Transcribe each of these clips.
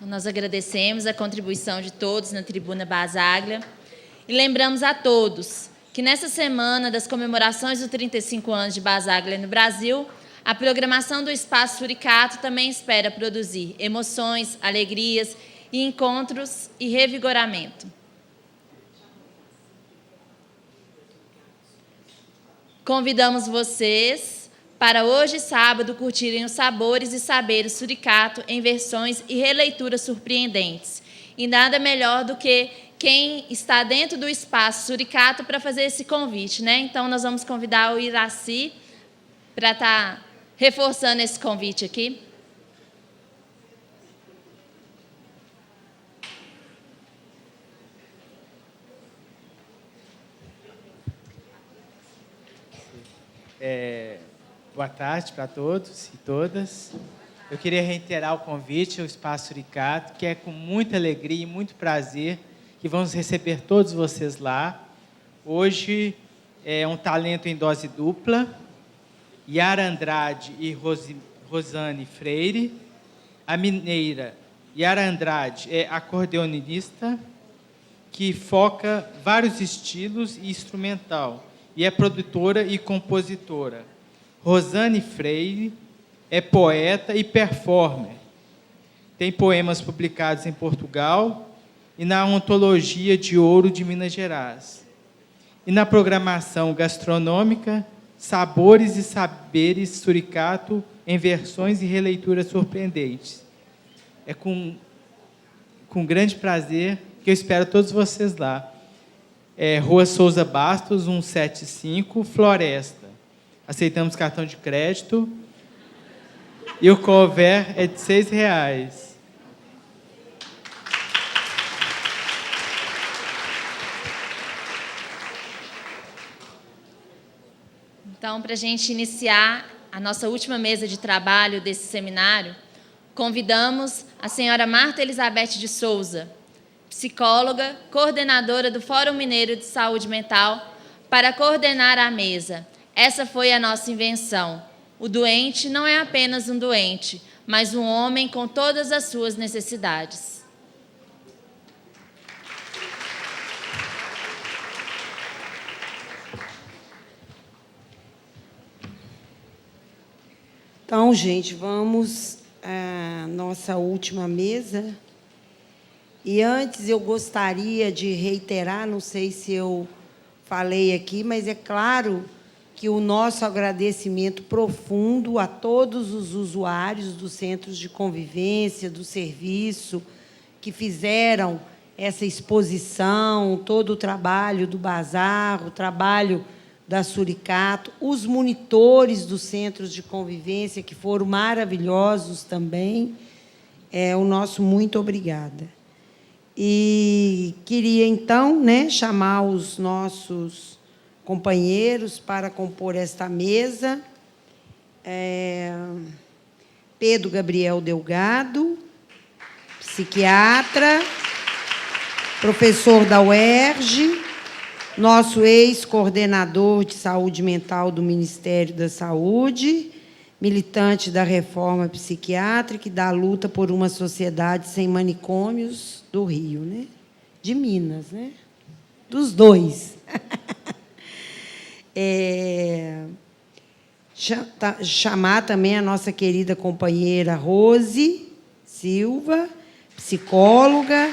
nós agradecemos a contribuição de todos na Tribuna Basaglia e lembramos a todos que nessa semana das comemorações dos 35 anos de Basaglia no Brasil, a programação do Espaço Suricato também espera produzir emoções, alegrias e encontros e revigoramento. Convidamos vocês para hoje, sábado, curtirem os sabores e saberes Suricato em versões e releituras surpreendentes. E nada melhor do que quem está dentro do Espaço Suricato para fazer esse convite, né? Então, nós vamos convidar o Iraci para estar reforçando esse convite aqui. Boa tarde para todos e todas. Eu queria reiterar o convite ao Espaço Suricato, que é com muita alegria e muito prazer que vamos receber todos vocês lá. Hoje é um talento em dose dupla, Yara Andrade e Rosane Freire. A mineira Yara Andrade é acordeonista, que foca vários estilos e instrumental, e é produtora e compositora. Rosane Freire é poeta e performer. Tem poemas publicados em Portugal e na Antologia de Ouro de Minas Gerais. E na programação gastronômica, Sabores e Saberes Suricato em versões e releituras surpreendentes. É com grande prazer que eu espero todos vocês lá. Rua Souza Bastos, 175, Floresta. Aceitamos cartão de crédito. E o cover é de R$6. Então, para a gente iniciar a nossa última mesa de trabalho desse seminário, convidamos a senhora Marta Elizabeth de Souza, psicóloga, coordenadora do Fórum Mineiro de Saúde Mental, para coordenar a mesa. Essa foi a nossa invenção. O doente não é apenas um doente, mas um homem com todas as suas necessidades. Então, gente, vamos à nossa última mesa. E antes eu gostaria de reiterar, não sei se eu falei aqui, mas é claro que o nosso agradecimento profundo a todos os usuários dos centros de convivência, do serviço, que fizeram essa exposição, todo o trabalho do Bazar, o trabalho da Suricato, os monitores dos centros de convivência, que foram maravilhosos também. O nosso muito obrigada. E queria, então, chamar os nossos companheiros para compor esta mesa. Pedro Gabriel Delgado, psiquiatra, professor da UERJ, nosso ex-coordenador de saúde mental do Ministério da Saúde, militante da reforma psiquiátrica e da luta por uma sociedade sem manicômios do Rio, né? De Minas, né? Dos dois. Chamar também a nossa querida companheira Rose Silva, psicóloga,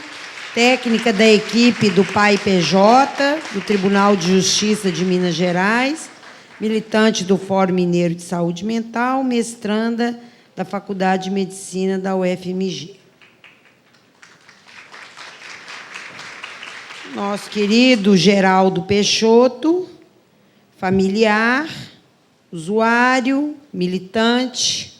técnica da equipe do PAI-PJ, do Tribunal de Justiça de Minas Gerais, militante do Fórum Mineiro de Saúde Mental, mestranda da Faculdade de Medicina da UFMG. Nosso querido Geraldo Peixoto, familiar, usuário, militante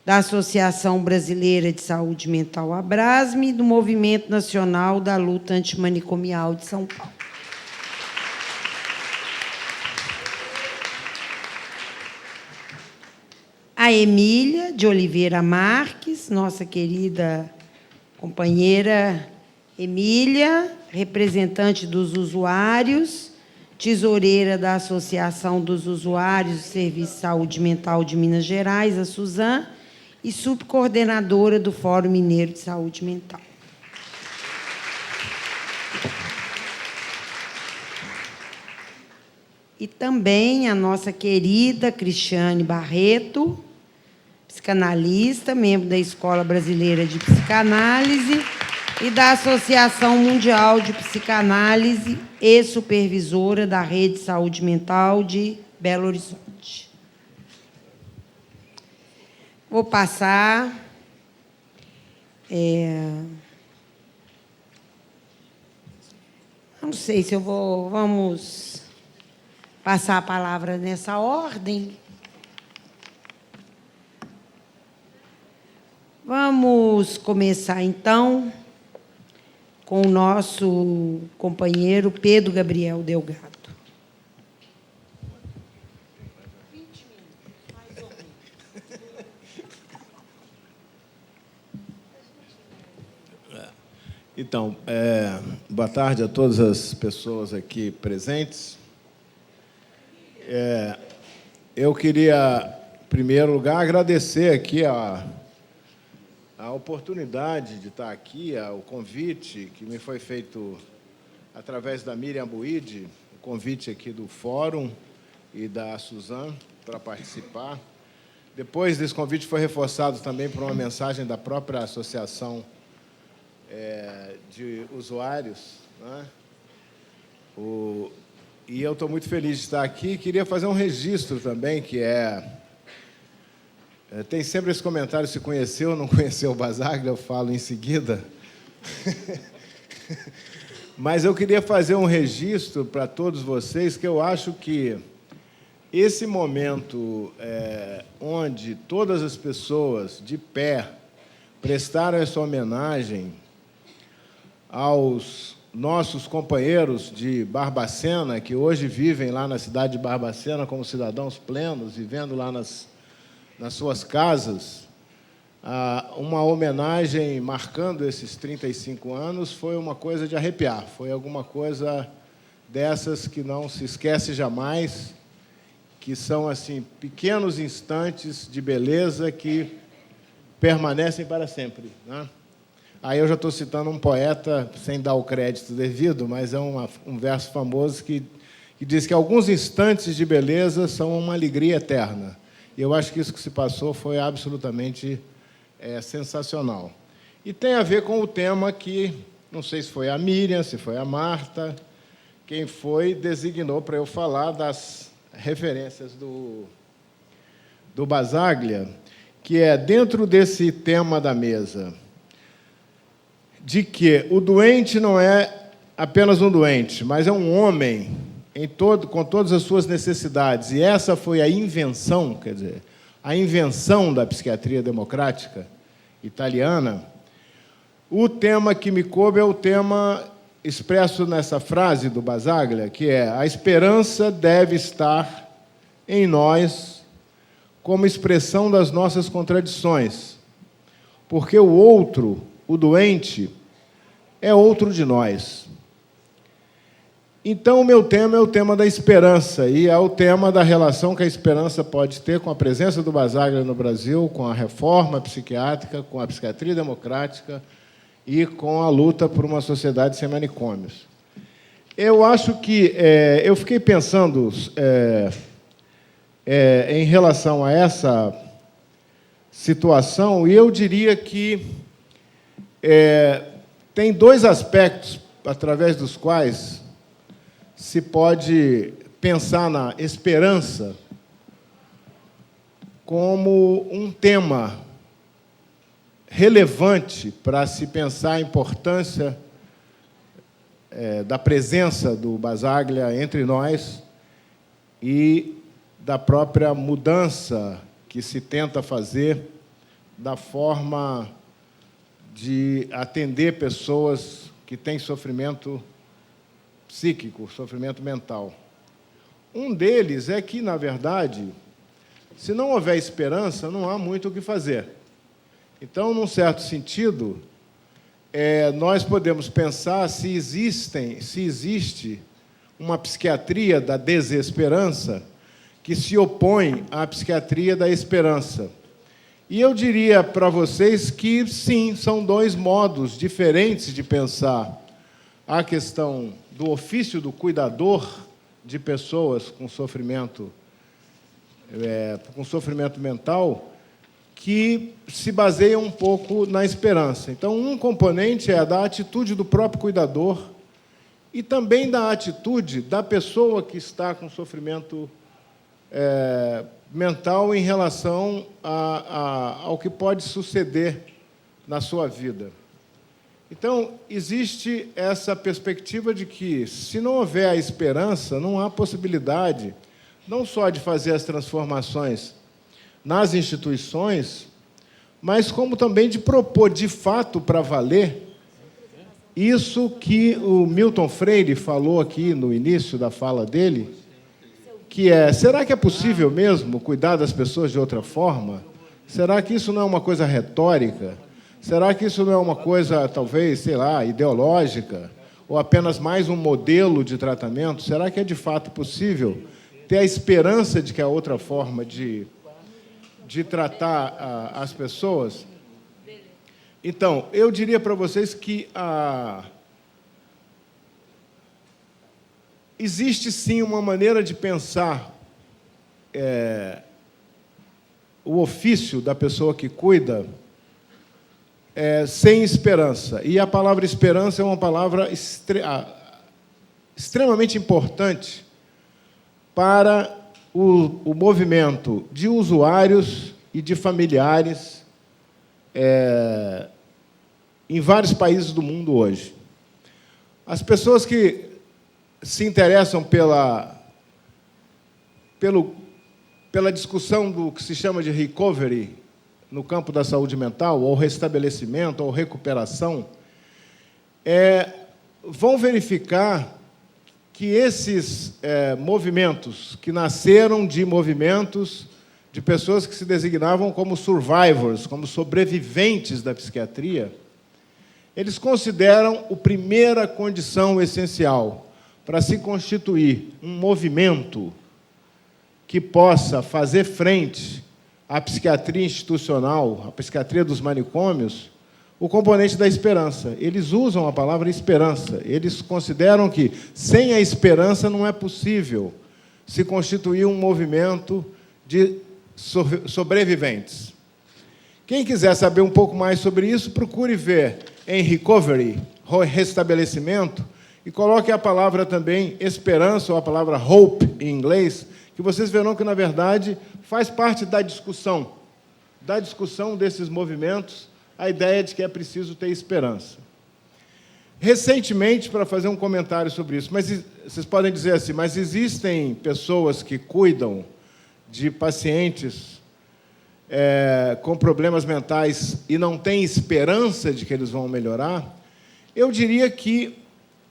da Associação Brasileira de Saúde Mental, Abrasme, e do Movimento Nacional da Luta Antimanicomial de São Paulo. A Emília de Oliveira Marques, nossa querida companheira Emília, representante dos usuários, tesoureira da Associação dos Usuários do Serviço de Saúde Mental de Minas Gerais, a Suzan, e subcoordenadora do Fórum Mineiro de Saúde Mental. E também a nossa querida Cristiane Barreto, psicanalista, membro da Escola Brasileira de Psicanálise e da Associação Mundial de Psicanálise e supervisora da Rede de Saúde Mental de Belo Horizonte. Vou passar não sei se eu vou... Vamos passar a palavra nessa ordem. Vamos começar, então, com o nosso companheiro Pedro Gabriel Delgado. Então, boa tarde a todas as pessoas aqui presentes. Eu queria, em primeiro lugar, agradecer aqui a oportunidade de estar aqui, o convite que me foi feito através da Miriam Buide, o convite aqui do Fórum e da Suzane para participar. Depois desse convite foi reforçado também por uma mensagem da própria Associação de Usuários, né? E eu estou muito feliz de estar aqui. Queria fazer um registro também, que tem sempre esse comentário, se conheceu ou não conheceu o Basaglia, eu falo em seguida. Mas eu queria fazer um registro para todos vocês, que eu acho que esse momento onde todas as pessoas de pé prestaram essa homenagem aos nossos companheiros de Barbacena, que hoje vivem lá na cidade de Barbacena como cidadãos plenos, vivendo lá nas suas casas, uma homenagem marcando esses 35 anos foi uma coisa de arrepiar, foi alguma coisa dessas que não se esquece jamais, que são assim pequenos instantes de beleza que permanecem para sempre, né? Aí eu já estou citando um poeta, sem dar o crédito devido, mas é um verso famoso que diz que alguns instantes de beleza são uma alegria eterna. E eu acho que isso que se passou foi absolutamente sensacional. E tem a ver com o tema que, não sei se foi a Miriam, se foi a Marta, quem foi, designou para eu falar das referências do Basaglia, que é dentro desse tema da mesa, de que o doente não é apenas um doente, mas é um homem com todas as suas necessidades. E essa foi a invenção, quer dizer, a invenção da psiquiatria democrática italiana. O tema que me coube é o tema expresso nessa frase do Basaglia, que é: a esperança deve estar em nós como expressão das nossas contradições, porque o outro, o doente, é outro de nós. Então, o meu tema é o tema da esperança, e é o tema da relação que a esperança pode ter com a presença do Basaglia no Brasil, com a reforma psiquiátrica, com a psiquiatria democrática e com a luta por uma sociedade sem manicômios. Eu acho que... eu fiquei pensando em relação a essa situação, e eu diria que tem dois aspectos através dos quais se pode pensar na esperança como um tema relevante para se pensar a importância da presença do Basaglia entre nós e da própria mudança que se tenta fazer da forma de atender pessoas que têm sofrimento psíquico, sofrimento mental. Um deles é que, na verdade, se não houver esperança, não há muito o que fazer. Então, num certo sentido, nós podemos pensar se existe uma psiquiatria da desesperança que se opõe à psiquiatria da esperança. E eu diria para vocês que, sim, são dois modos diferentes de pensar a questão do ofício do cuidador de pessoas com sofrimento mental, que se baseiam um pouco na esperança. Então, um componente é da atitude do próprio cuidador e também da atitude da pessoa que está com sofrimento mental em relação ao que pode suceder na sua vida. Então, existe essa perspectiva de que, se não houver a esperança, não há possibilidade não só de fazer as transformações nas instituições, mas como também de propor, de fato, para valer, isso que o Milton Freire falou aqui no início da fala dele, que será que é possível mesmo cuidar das pessoas de outra forma? Será que isso não é uma coisa retórica? Será que isso não é uma coisa, talvez, sei lá, ideológica? Ou apenas mais um modelo de tratamento? Será que é de fato possível ter a esperança de que há outra forma de tratar as pessoas? Então, eu diria para vocês que existe, sim, uma maneira de pensar o ofício da pessoa que cuida sem esperança. E a palavra esperança é uma palavra extremamente importante para o movimento de usuários e de familiares em vários países do mundo hoje. As pessoas que se interessam pela discussão do que se chama de recovery no campo da saúde mental, ou restabelecimento, ou recuperação, vão verificar que esses movimentos, que nasceram de movimentos de pessoas que se designavam como survivors, como sobreviventes da psiquiatria, eles consideram a primeira condição essencial para se constituir um movimento que possa fazer frente à psiquiatria institucional, à psiquiatria dos manicômios, o componente da esperança. Eles usam a palavra esperança. Eles consideram que, sem a esperança, não é possível se constituir um movimento de sobreviventes. Quem quiser saber um pouco mais sobre isso, procure ver em recovery, restabelecimento, e coloque a palavra também esperança, ou a palavra hope, em inglês, que vocês verão que, na verdade, faz parte da discussão desses movimentos, a ideia de que é preciso ter esperança. Recentemente, para fazer um comentário sobre isso, mas vocês podem dizer assim, mas existem pessoas que cuidam de pacientes com problemas mentais e não têm esperança de que eles vão melhorar? Eu diria que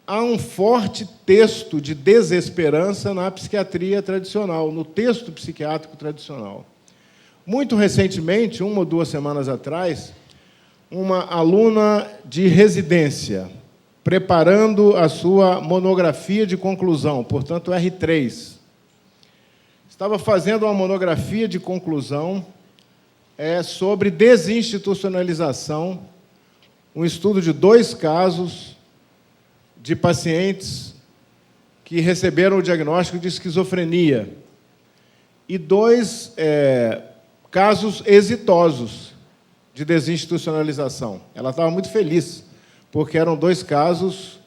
há um forte texto de desesperança na psiquiatria tradicional, no texto psiquiátrico tradicional. Muito recentemente, 1 ou 2 semanas atrás, uma aluna de residência, preparando a sua monografia de conclusão, portanto, R3, estava fazendo uma monografia de conclusão sobre desinstitucionalização, um estudo de 2 casos de pacientes que receberam o diagnóstico de esquizofrenia e 2 casos exitosos de desinstitucionalização. Ela estava muito feliz, porque eram 2 casos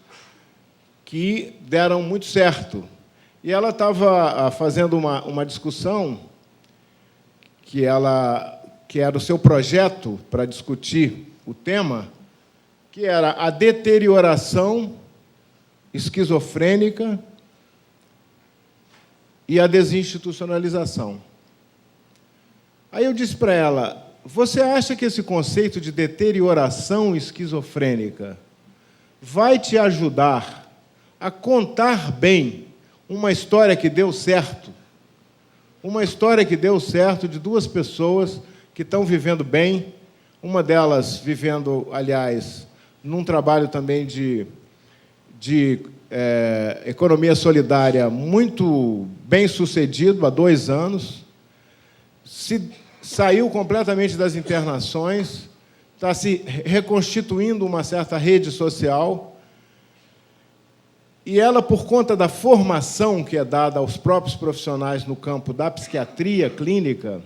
que deram muito certo. E ela estava fazendo uma discussão que era o seu projeto para discutir o tema, que era a deterioração esquizofrênica e a desinstitucionalização. Aí eu disse para ela, você acha que esse conceito de deterioração esquizofrênica vai te ajudar a contar bem uma história que deu certo? Uma história que deu certo de 2 pessoas que estão vivendo bem, uma delas vivendo, aliás, num trabalho também de economia solidária muito bem sucedido há 2 anos, saiu completamente das internações, está se reconstituindo uma certa rede social, e ela, por conta da formação que é dada aos próprios profissionais no campo da psiquiatria clínica,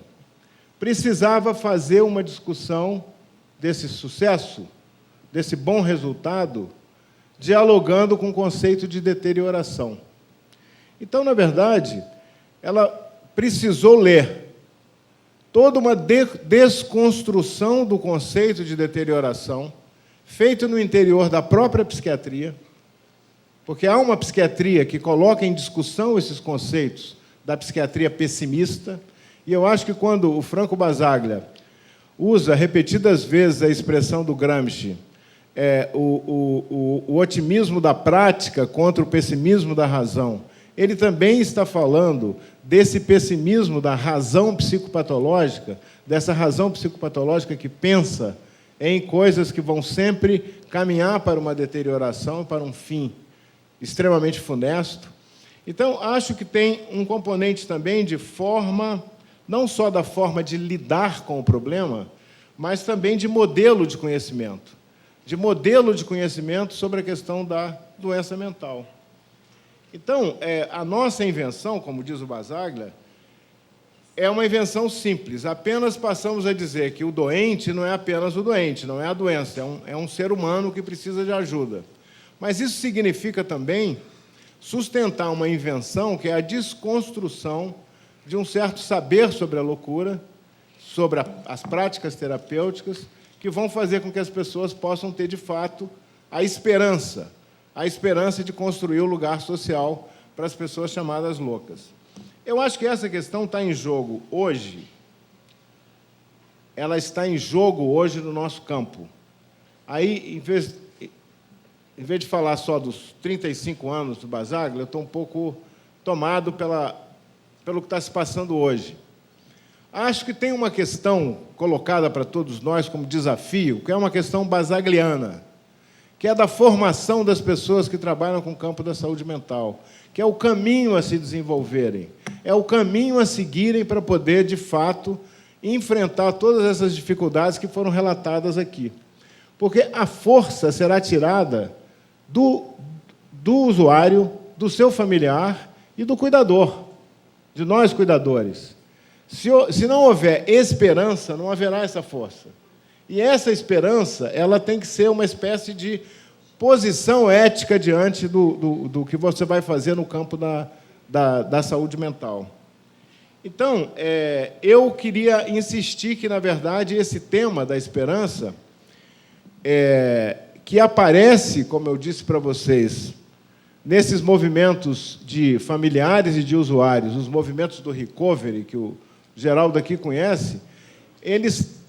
precisava fazer uma discussão desse sucesso, desse bom resultado, dialogando com o conceito de deterioração. Então, na verdade, ela precisou ler toda uma desconstrução do conceito de deterioração, feito no interior da própria psiquiatria, porque há uma psiquiatria que coloca em discussão esses conceitos da psiquiatria pessimista, e eu acho que quando o Franco Basaglia usa repetidas vezes a expressão do Gramsci, o otimismo da prática contra o pessimismo da razão, ele também está falando desse pessimismo da razão psicopatológica, dessa razão psicopatológica que pensa em coisas que vão sempre caminhar para uma deterioração, para um fim extremamente funesto. Então, acho que tem um componente também de forma, não só da forma de lidar com o problema, mas também de modelo de conhecimento sobre a questão da doença mental. Então, a nossa invenção, como diz o Basaglia, é uma invenção simples. Apenas passamos a dizer que o doente não é apenas o doente, não é a doença, é um ser humano que precisa de ajuda. Mas isso significa também sustentar uma invenção que é a desconstrução de um certo saber sobre a loucura, sobre as práticas terapêuticas, que vão fazer com que as pessoas possam ter, de fato, a esperança de construir o lugar social para as pessoas chamadas loucas. Eu acho que essa questão está em jogo hoje. Ela está em jogo hoje no nosso campo. Aí, em vez de falar só dos 35 anos do Basaglia, eu estou um pouco tomado pelo que está se passando hoje. Acho que tem uma questão colocada para todos nós como desafio, que é uma questão basagliana, que é da formação das pessoas que trabalham com o campo da saúde mental, que é o caminho a se desenvolverem, é o caminho a seguirem para poder, de fato, enfrentar todas essas dificuldades que foram relatadas aqui. Porque a força será tirada do usuário, do seu familiar e do cuidador, de nós cuidadores. Se não houver esperança, não haverá essa força. E essa esperança, ela tem que ser uma espécie de posição ética diante do que você vai fazer no campo da saúde mental. Então, eu queria insistir que, na verdade, esse tema da esperança, que aparece, como eu disse para vocês, nesses movimentos de familiares e de usuários, os movimentos do recovery, que o Geraldo aqui conhece, eles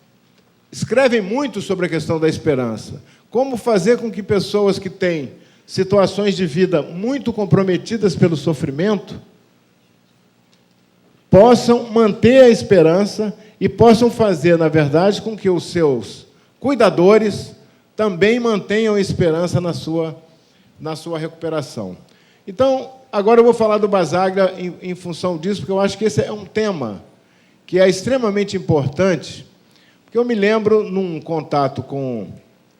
escrevem muito sobre a questão da esperança. Como fazer com que pessoas que têm situações de vida muito comprometidas pelo sofrimento possam manter a esperança e possam fazer, na verdade, com que os seus cuidadores também mantenham a esperança na sua recuperação. Então, agora eu vou falar do Basaglia em função disso, porque eu acho que esse é um tema que é extremamente importante, porque eu me lembro, num contato com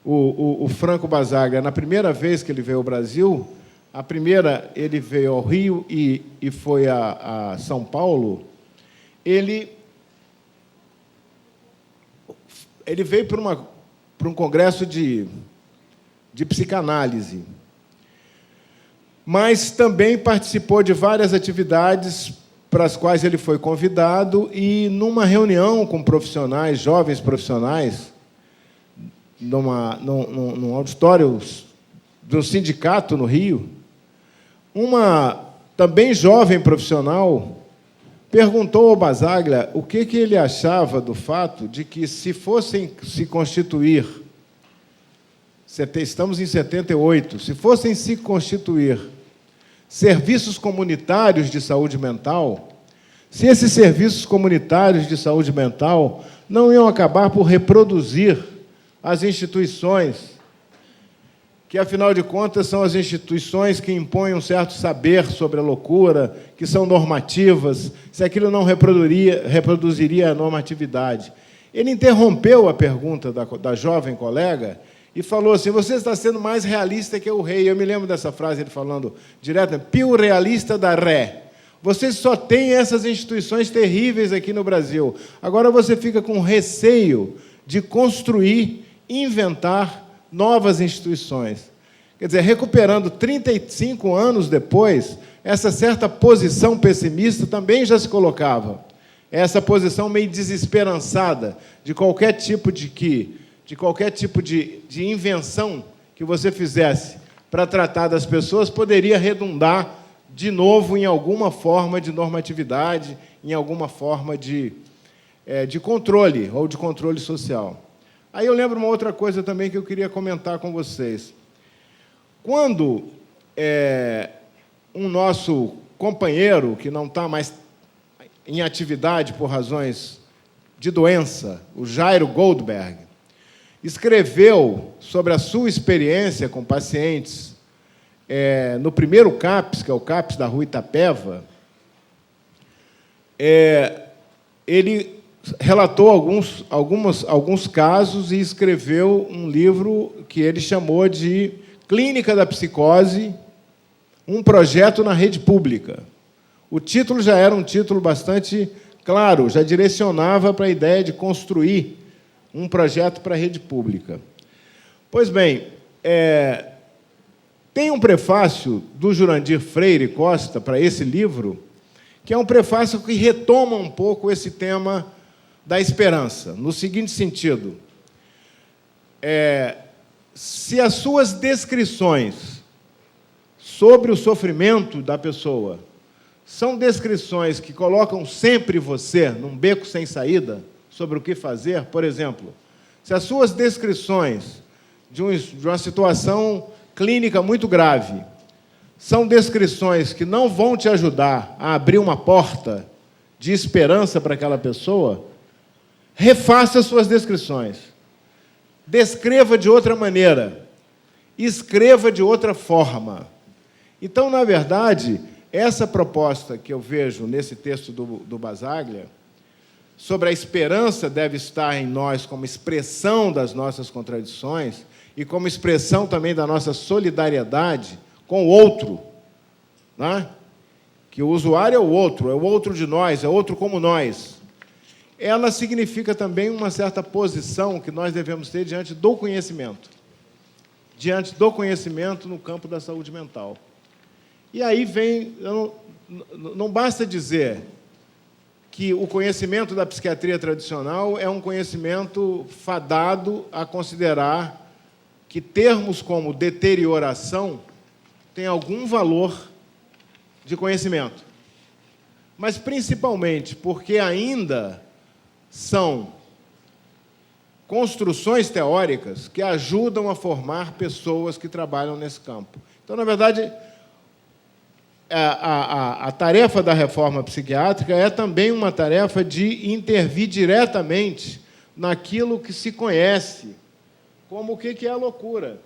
o Franco Basaglia, na primeira vez que ele veio ao Brasil, a primeira ele veio ao Rio e foi a São Paulo, ele veio para um congresso de psicanálise, mas também participou de várias atividades para as quais ele foi convidado, e numa reunião com profissionais, jovens profissionais, num auditório do sindicato no Rio, uma também jovem profissional perguntou ao Basaglia o que ele achava do fato de que, se fossem se constituir, estamos em 78, se fossem se constituir serviços comunitários de saúde mental, se esses serviços comunitários de saúde mental não iam acabar por reproduzir as instituições que, afinal de contas, são as instituições que impõem um certo saber sobre a loucura, que são normativas, se aquilo não reproduziria a normatividade. Ele interrompeu a pergunta da jovem colega e falou assim: você está sendo mais realista que o rei. Eu me lembro dessa frase, ele falando direto, più realista da ré. Você só tem essas instituições terríveis aqui no Brasil. Agora você fica com receio de construir, inventar novas instituições. Quer dizer, recuperando 35 anos depois, essa certa posição pessimista também já se colocava. Essa posição meio desesperançada de qualquer tipo de invenção que você fizesse para tratar das pessoas poderia redundar de novo em alguma forma de normatividade, em alguma forma de controle, ou de controle social. Aí eu lembro uma outra coisa também que eu queria comentar com vocês. Quando um nosso companheiro, que não está mais em atividade por razões de doença, o Jairo Goldberg, escreveu sobre a sua experiência com pacientes no primeiro CAPS, que é o CAPS da Rua Itapeva, ele relatou alguns casos e escreveu um livro que ele chamou de Clínica da Psicose, um projeto na rede pública. O título já era um título bastante claro, já direcionava para a ideia de construir um projeto para a rede pública. Pois bem, tem um prefácio do Jurandir Freire Costa para esse livro, que é um prefácio que retoma um pouco esse tema da esperança, no seguinte sentido: se as suas descrições sobre o sofrimento da pessoa são descrições que colocam sempre você num beco sem saída sobre o que fazer, por exemplo, se as suas descrições de uma situação clínica muito grave são descrições que não vão te ajudar a abrir uma porta de esperança para aquela pessoa, refaça suas descrições. Descreva de outra maneira. Escreva de outra forma. Então, na verdade, essa proposta que eu vejo nesse texto do Basaglia, sobre a esperança deve estar em nós como expressão das nossas contradições e como expressão também da nossa solidariedade com o outro, né? Que o usuário é o outro de nós, é outro como nós. Ela significa também uma certa posição que nós devemos ter diante do conhecimento no campo da saúde mental. E aí vem, não basta dizer que o conhecimento da psiquiatria tradicional é um conhecimento fadado a considerar que termos como deterioração têm algum valor de conhecimento. Mas, principalmente, porque ainda são construções teóricas que ajudam a formar pessoas que trabalham nesse campo. Então, na verdade, a tarefa da reforma psiquiátrica é também uma tarefa de intervir diretamente naquilo que se conhece como o que é a loucura.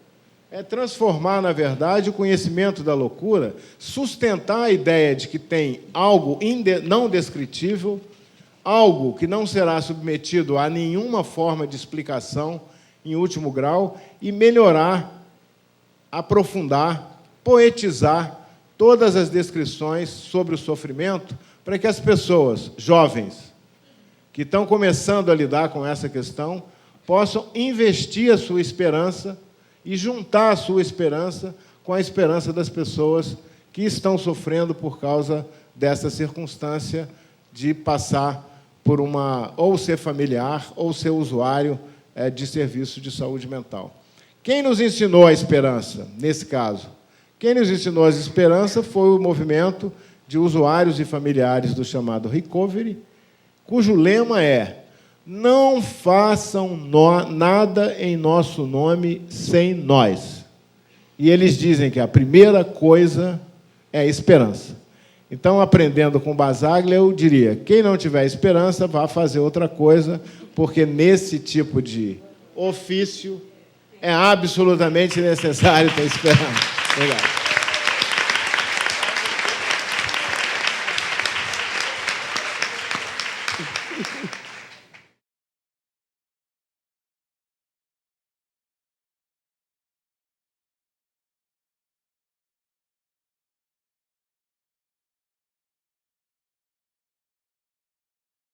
É transformar, na verdade, o conhecimento da loucura, sustentar a ideia de que tem algo não descritível, algo que não será submetido a nenhuma forma de explicação em último grau, e melhorar, aprofundar, poetizar todas as descrições sobre o sofrimento, para que as pessoas jovens que estão começando a lidar com essa questão possam investir a sua esperança e juntar a sua esperança com a esperança das pessoas que estão sofrendo por causa dessa circunstância de passar por ou ser familiar ou ser usuário de serviço de saúde mental. Quem nos ensinou a esperança, nesse caso? Quem nos ensinou a esperança foi o movimento de usuários e familiares do chamado Recovery, cujo lema é: não façam nada em nosso nome sem nós. E eles dizem que a primeira coisa é a esperança. Então, aprendendo com Basaglia, eu diria: quem não tiver esperança, vá fazer outra coisa, porque nesse tipo de ofício é absolutamente necessário estar esperando. Obrigado.